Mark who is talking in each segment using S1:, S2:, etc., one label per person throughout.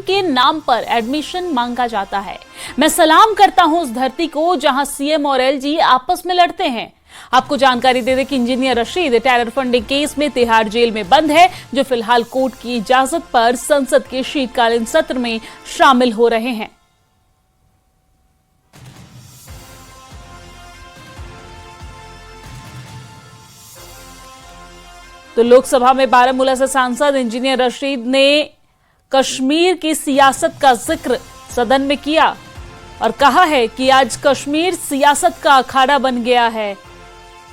S1: के नाम पर एडमिशन मांगा जाता है। मैं सलाम करता हूं उस धरती को जहां सीएम और एलजी आपस में लड़ते हैं। आपको जानकारी दे दें कि engineer Rashid terror funding case में तिहाड़ जेल में बंद है, जो फिलहाल कोर्ट की इजाजत पर संसद के शीतकालीन सत्र में शामिल हो रहे हैं। तो लोकसभा में बारामूला से सांसद इंजीनियर रशीद ने कश्मीर की सियासत का जिक्र सदन में किया और कहा है कि आज कश्मीर सियासत का अखाड़ा बन गया है।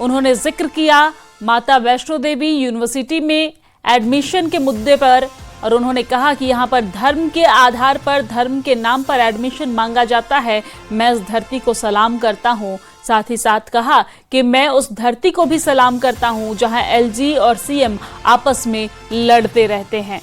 S1: उन्होंने जिक्र किया माता वैष्णो देवी यूनिवर्सिटी में एडमिशन के मुद्दे पर और उन्होंने कहा कि यहां पर धर्म के आधार पर, धर्म के नाम पर एडमिशन मांगा जाता है। मैं इस धरती को सलाम करता हूं। साथ ही साथ कहा कि मैं उस धरती को भी सलाम करता हूं जहां एलजी और सीएम आपस में लड़ते रहते हैं।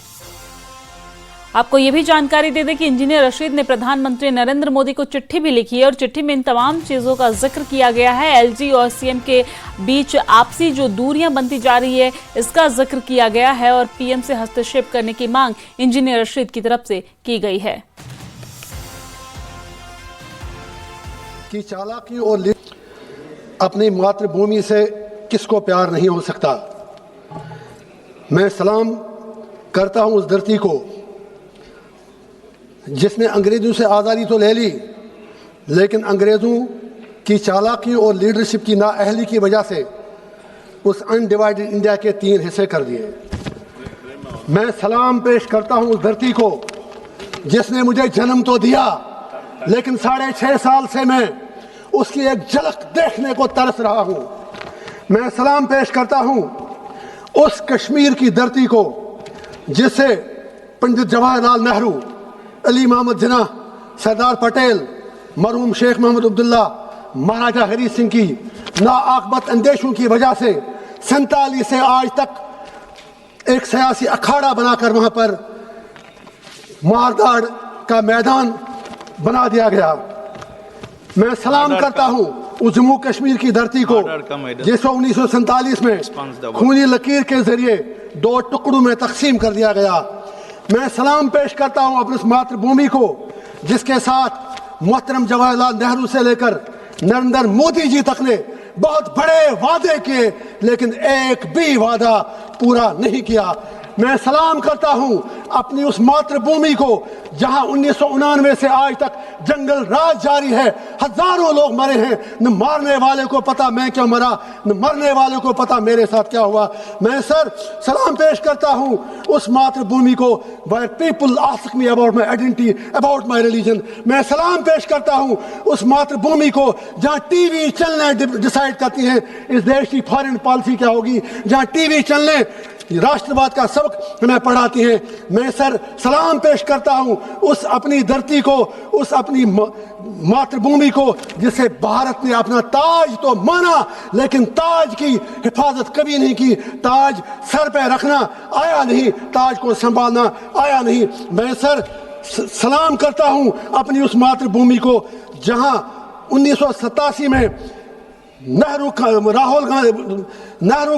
S1: आपको यह भी जानकारी दे दें कि इंजीनियर रशीद ने प्रधानमंत्री नरेंद्र मोदी को चिट्ठी भी लिखी है और चिट्ठी में इन तमाम चीजों का जिक्र किया गया है। एलजी और सीएम के बीच आपसी जो दूरियां बनती जा रही है, इसका जिक्र किया गया है और पीएम से हस्तक्षेप करने की मांग इंजीनियर रशीद की तरफ से की गई है।
S2: कि चालाकी और अपनी मातृभूमि से किसको प्यार नहीं हो सकता। मैं सलाम करता हूं उस धरती को जिसने अंग्रेजों से आज़ादी तो ले ली, लेकिन अंग्रेजों की चालाकी और लीडरशिप की नाअहली की वजह से उस अनडिवाइडेड इंडिया के 3 हिस्से कर दिए। मैं सलाम पेश करता हूं उस धरती को जिसने मुझे जन्म तो दिया, लेकिन 6.5 साल से मैं उसकी एक झलक देखने को तरस रहा हूं। मैं सलाम पेश करता हूं उस कश्मीर की धरती को जिसे पंडित जवाहरलाल नेहरू, अली मोहम्मद जिन्ना, सरदार पटेल, मरहूम शेख मोहम्मद अब्दुल्ला, महाराजा हरी सिंह की नाआकबत अंदेशों की वजह से 47 से आज तक एक सियासी अखाड़ा बनाकर वहां पर मारधाड़ का मैदान बना दिया गया। मैं सलाम करता हूं उस जम्मू कश्मीर की धरती को जिसे 1947 में खूनी लकीर के जरिए 2 टुकड़ों में तकसीम कर दिया गया। मैं सलाम पेश करता हूं अपनी मातृभूमि को जिसके साथ मोहतरम जवाहरलाल नेहरू से लेकर नरेंद्र मोदी जी तक ने बहुत बड़े वादे किए, लेकिन एक भी वादा पूरा नहीं किया। मैं सलाम करता हूं अपनी उस मातृभूमि को जहां 1999 से आज तक जंगल राज जारी है। हजारों लोग मरे हैं, न मारने वाले को पता मैं क्यों मरा, न मरने वाले को पता मेरे साथ क्या हुआ। मैं सलाम पेश करता हूं उस मातृभूमि को where people ask me about my identity, about my religion। मैं सलाम पेश करता हूं उस मातृभूमि को जहां टीवी चैनलें डिसाइड करती हैं इस देश की फॉरेन पॉलिसी क्या होगी, जहां टीवी चैनलें राष्ट्रवाद का सबक हमें पढ़ाती हैं। मैं सलाम पेश करता हूं उस अपनी धरती को, उस अपनी मातृभूमि को जिसे भारत ने अपना ताज तो माना, लेकिन ताज की हिफाजत कभी नहीं की। ताज सर पे रखना आया नहीं, ताज को संभालना आया नहीं। मैं सलाम करता हूं अपनी उस मातृभूमि को जहां 1987 में नेहरू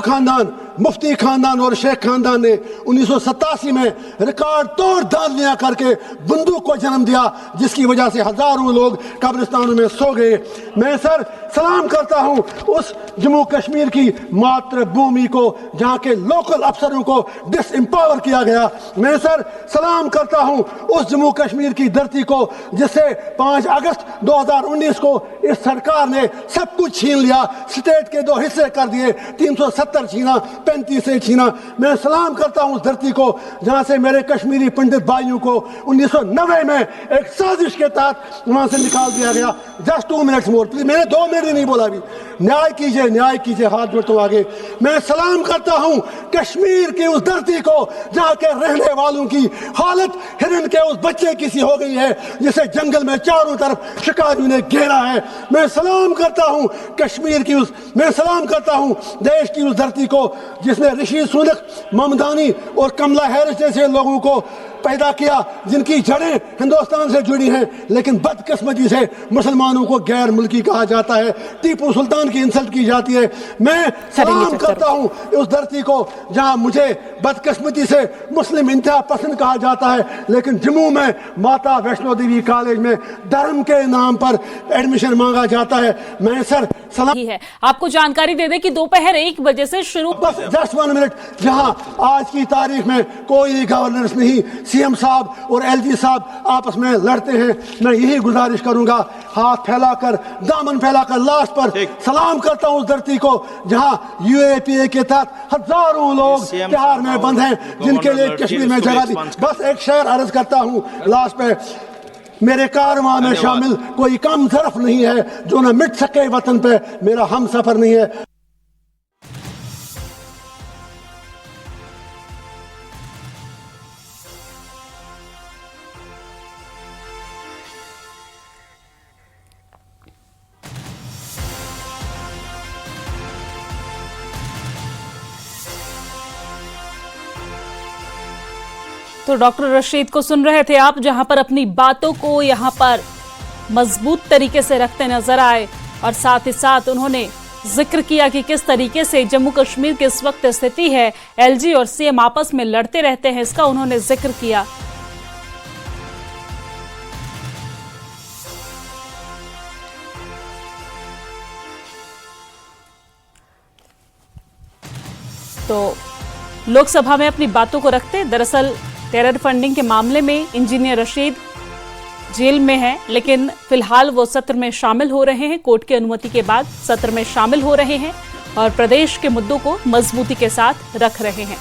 S2: खानदान, मुफ्ती खानदान और शेख खानदान ने 1987 में रिकॉर्ड तोड़ धांधलियां करके बंदूक को जन्म दिया, जिसकी वजह से हजारों लोग कब्रिस्तानों में सो गए। मैं सलाम करता हूं उस जम्मू कश्मीर की मातृभूमि को जहां के लोकल अफसरों को डिसएम्पावर किया गया। मैं सलाम करता हूं उस जम्मू कश्मीर की धरती को जिससे 5 अगस्त 2019 को इस सरकार ने सब कुछ छीन लिया, स्टेट के 2 हिस्से कर दिए, 370 छीना, 35 से छीना। मैं सलाम करता हूं उस धरती को जहां से मेरे कश्मीरी पंडित भाइयों को 1990 में एक साजिश के तहत वहां से निकाल दिया गया। जस्ट 2 मिनट्स मोर प्लीज, मैंने 2 मिनट नहीं बोला अभी। न्याय कीजिए, न्याय कीजिए, हाथ जोड़ता हूं आगे। मैं सलाम करता हूं कश्मीर की उस धरती को जहां के रहने वालों की हालत हिरन के उस बच्चे की सी हो गई है जिसे जंगल में चारों तरफ शिकारियों ने घेरा है। मैं सलाम करता हूं कश्मीर की मैं सलाम करता हूं देश की उस धरती को जिसने ऋषि सुनक, ममदानी और कमला हैरिस जैसे लोगों को पैदा किया, जिनकी जड़ें हिंदुस्तान से जुड़ी हैं, लेकिन बदकिस्मती से मुसलमानों को गैर मुल्की कहा जाता है, टीपू सुल्तान की इंसल्ट की जाती है। मैं सलाम करता हूं उस धरती को जहां मुझे बदकिस्मती से मुस्लिम इंतहा पसंद कहा जाता है, लेकिन जम्मू में माता वैष्णो देवी कॉलेज में धर्म के नाम पर एडमिशन मांगा जाता है। मैं सर सलाम
S1: है। आपको जानकारी दे दें कि दोपहर 1 बजे से शुरू,
S2: बस जस्ट 1 मिनट, जहां आज की तारीख में कोई गवर्नर्स नहीं, सीएम साहब और एलजी साहब आपस में लड़ते हैं। मैं यही गुजारिश करूंगा, हाथ फैलाकर, दामन फैलाकर लास्ट पर सलाम करता हूं उस धरती को जहां यूएपीए के तहत हजारों लोग तिहाड़ में बंद हैं, जिनके लिए कश्मीर में जगह दी। बस एक शेर अर्ज करता हूं लास्ट पे, मेरे कारवां में शामिल कोई कम ज़रफ नहीं है जो न मिट सके वतन पे मेरा हम सफर नहीं है।
S1: तो डॉक्टर रशीद को सुन रहे थे आप, जहां पर अपनी बातों को यहां पर मजबूत तरीके से रखते नजर आए और साथ ही साथ उन्होंने जिक्र किया कि किस तरीके से जम्मू कश्मीर की इस वक्त स्थिति है, एलजी और सीएम आपस में लड़ते रहते हैं, इसका उन्होंने जिक्र किया। तो लोकसभा में अपनी बातों को रखते, दरअसल टेरर फंडिंग के मामले में इंजीनियर रशीद जेल में हैं, लेकिन फिलहाल वो सत्र में शामिल हो रहे हैं। कोर्ट की अनुमति के बाद सत्र में शामिल हो रहे हैं और प्रदेश के मुद्दों को मजबूती के साथ रख रहे हैं।